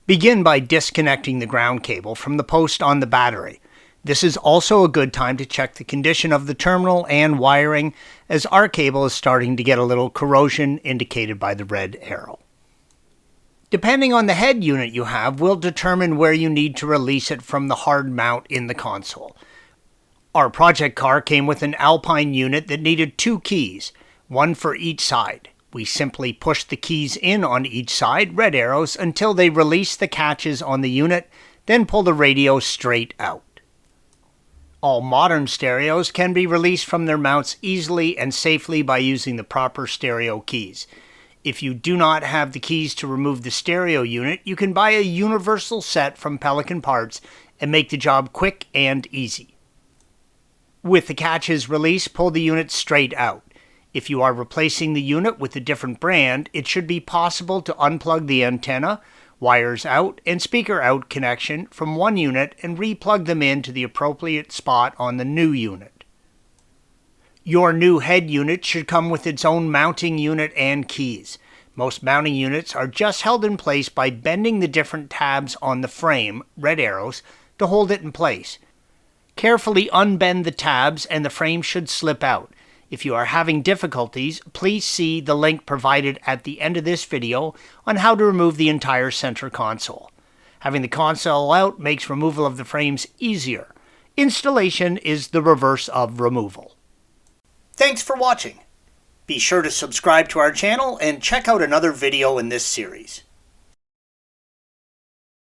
Begin by disconnecting the ground cable from the post on the battery. This is also a good time to check the condition of the terminal and wiring, as our cable is starting to get a little corrosion indicated by the red arrow. Depending on the head unit you have will determine where you need to release it from the hard mount in the console. Our project car came with an Alpine unit that needed 2 keys, one for each side. We simply pushed the keys in on each side, red arrows, until they release the catches on the unit, then pull the radio straight out. All modern stereos can be released from their mounts easily and safely by using the proper stereo keys. If you do not have the keys to remove the stereo unit, you can buy a universal set from Pelican Parts and make the job quick and easy. With the catches released, pull the unit straight out. If you are replacing the unit with a different brand, it should be possible to unplug the antenna, wires out, and speaker out connection from one unit and re-plug them into the appropriate spot on the new unit. Your new head unit should come with its own mounting unit and keys. Most mounting units are just held in place by bending the different tabs on the frame, red arrows, to hold it in place. Carefully unbend the tabs and the frame should slip out. If you are having difficulties, please see the link provided at the end of this video on how to remove the entire center console. Having the console out makes removal of the frames easier. Installation is the reverse of removal. Thanks for watching. Be sure to subscribe to our channel and check out another video in this series.